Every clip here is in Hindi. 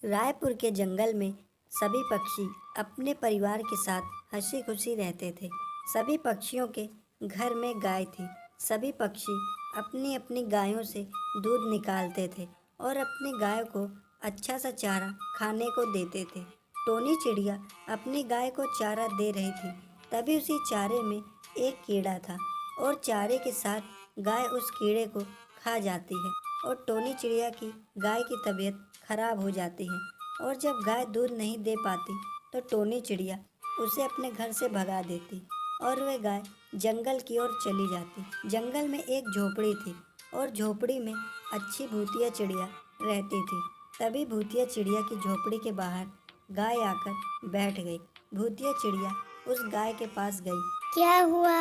रायपुर के जंगल में सभी पक्षी अपने परिवार के साथ हंसी खुशी रहते थे। सभी पक्षियों के घर में गाय थी। सभी पक्षी अपनी अपनी गायों से दूध निकालते थे और अपनी गायों को अच्छा सा चारा खाने को देते थे। टोनी चिड़िया अपनी गाय को चारा दे रही थी। तभी उसी चारे में एक कीड़ा था और चारे के साथ गाय उस कीड़े को खा जाती है और टोनी चिड़िया की गाय की तबीयत खराब हो जाती है। और जब गाय दूध नहीं दे पाती तो टोनी चिड़िया उसे अपने घर से भगा देती और वह गाय जंगल की ओर चली जाती। जंगल में एक झोपड़ी थी और झोपड़ी में अच्छी भूतिया चिड़िया रहती थी। तभी भूतिया चिड़िया की झोपड़ी के बाहर गाय आकर बैठ गई। भूतिया चिड़िया उस गाय के पास गई। क्या हुआ?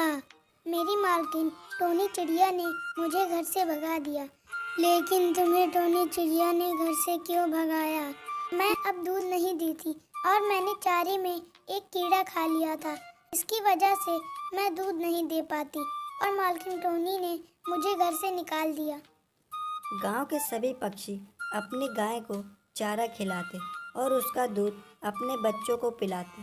मेरी मालकिन टोनी चिड़िया ने मुझे घर से भगा दिया। लेकिन तुम्हें टोनी चिड़िया ने घर से क्यों भगाया? मैं अब दूध नहीं देती और मैंने चारे में एक कीड़ा खा लिया था। इसकी वजह से मैं दूध नहीं दे पाती और मालकिन टोनी ने मुझे घर से निकाल दिया। गांव के सभी पक्षी अपनी गाय को चारा खिलाते और उसका दूध अपने बच्चों को पिलाते।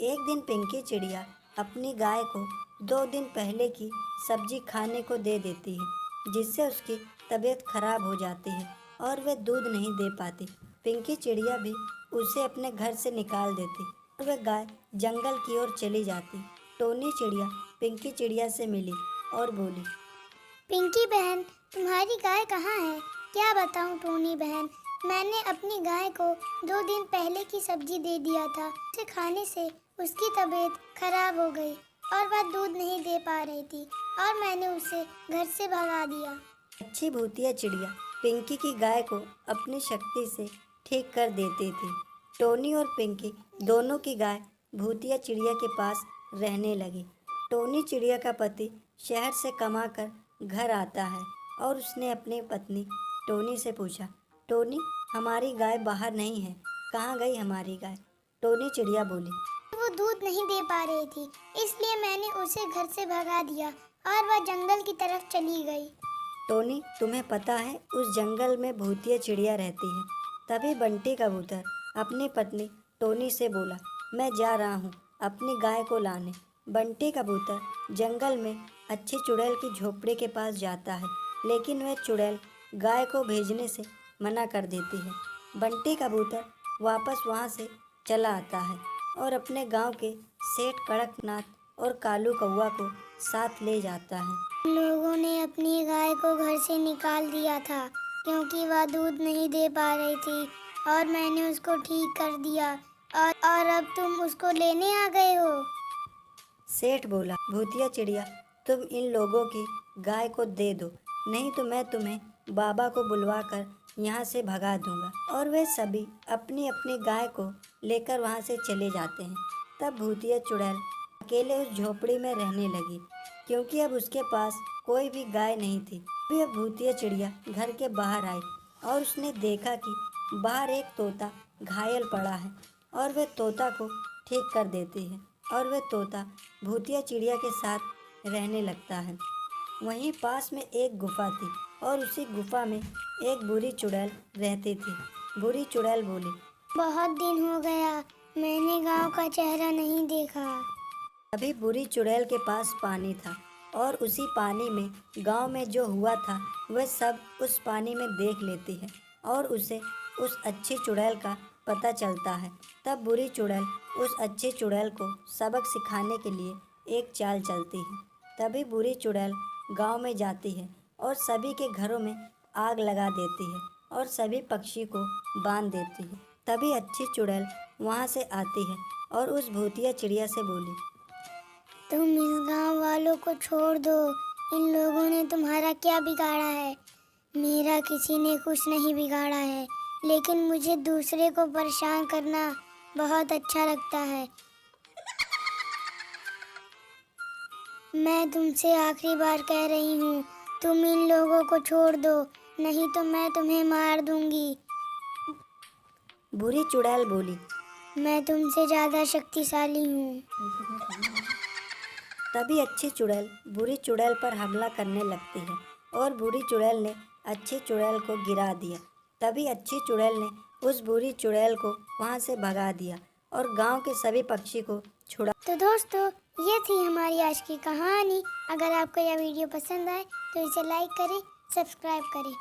एक दिन पिंकी चिड़िया अपनी गाय को 2 दिन पहले की सब्जी खाने को दे देती है, जिससे उसकी तबीयत खराब हो जाती है और वह दूध नहीं दे पाती। पिंकी चिड़िया भी उसे अपने घर से निकाल देती और वह गाय जंगल की ओर चली जाती। टोनी चिड़िया पिंकी चिड़िया से मिली और बोली, पिंकी बहन, तुम्हारी गाय कहाँ है? क्या बताऊँ टोनी बहन, मैंने अपनी गाय को 2 दिन पहले की सब्जी दे दिया था। उसे खाने से उसकी तबीयत खराब हो गई और वह दूध नहीं दे पा रही थी और मैंने उसे घर से भगा दिया। अच्छी भूतिया चिड़िया पिंकी की गाय को अपनी शक्ति से ठीक कर देती थी। टोनी और पिंकी दोनों की गाय भूतिया चिड़िया के पास रहने लगी। टोनी चिड़िया का पति शहर से कमाकर घर आता है और उसने अपनी पत्नी टोनी से पूछा, टोनी, हमारी गाय बाहर नहीं है, कहाँ गई हमारी गाय? टोनी चिड़िया बोली, वो दूध नहीं दे पा रही थी, इसलिए मैंने उसे घर से भगा दिया और वह जंगल की तरफ चली गई। टोनी, तुम्हें पता है उस जंगल में भूतिया चिड़िया रहती है। तभी बंटी कबूतर अपनी पत्नी टोनी से बोला, मैं जा रहा हूँ अपनी गाय को लाने। बंटी कबूतर जंगल में अच्छी चुड़ैल की झोपड़ी के पास जाता है, लेकिन वह चुड़ैल गाय को भेजने से मना कर देती है। बंटी कबूतर वापस वहाँ से चला आता है और अपने गांव के सेठ कड़कनाथ और कालू कौआ को साथ ले जाता है। लोगों ने अपनी गाय को घर से निकाल दिया था क्योंकि वह दूध नहीं दे पा रही थी और मैंने उसको ठीक कर दिया और अब तुम उसको लेने आ गए हो। सेठ बोला, भूतिया चिड़िया, तुम इन लोगों की गाय को दे दो, नहीं तो मैं तुम्हें बाबा को बुलवाकर यहाँ से भगा दूंगा। और वे सभी अपनी अपनी गाय को लेकर वहाँ से चले जाते हैं। तब भूतिया चुड़ैल अकेले उस झोपड़ी में रहने लगी, क्योंकि अब उसके पास कोई भी गाय नहीं थी। तभी अब भूतिया चिड़िया घर के बाहर आई और उसने देखा कि बाहर एक तोता घायल पड़ा है और वह तोता को ठीक कर देती है और वह तोता भूतिया चिड़िया के साथ रहने लगता है। वहीं पास में एक गुफा थी और उसी गुफा में एक बुरी चुड़ैल रहती थी। बुरी चुड़ैल बोली, बहुत दिन हो गया, मैंने गांव का चेहरा नहीं देखा। अभी बुरी चुड़ैल के पास पानी था और उसी पानी में गांव में जो हुआ था वह सब उस पानी में देख लेती है और उसे उस अच्छी चुड़ैल का पता चलता है। तब बुरी चुड़ैल उस अच्छी चुड़ैल को सबक सिखाने के लिए एक चाल चलती है। तभी बुरी चुड़ैल गांव में जाती है और सभी के घरों में आग लगा देती है और सभी पक्षी को बांध देती है। तभी अच्छी चुड़ैल वहाँ से आती है और उस भूतिया चिड़िया से बोली, तुम इस गांव वालों को छोड़ दो, इन लोगों ने तुम्हारा क्या बिगाड़ा है? मेरा किसी ने कुछ नहीं बिगाड़ा है, लेकिन मुझे दूसरे को परेशान करना बहुत अच्छा लगता है। मैं तुमसे आखिरी बार कह रही हूँ, तुम इन लोगों को छोड़ दो, नहीं तो मैं तुम्हें मार दूंगी। बुरी चुड़ैल बोली, मैं तुमसे ज्यादा शक्तिशाली हूँ। तभी अच्छी चुड़ैल बुरी चुड़ैल पर हमला करने लगती है और बुरी चुड़ैल ने अच्छी चुड़ैल को गिरा दिया। तभी अच्छी चुड़ैल ने उस बुरी चुड़ैल को वहाँ से भगा दिया और गांव के सभी पक्षी को छुड़ा। तो दोस्तों, ये थी हमारी आज की कहानी। अगर आपको यह वीडियो पसंद आए तो इसे लाइक करें, सब्सक्राइब करें।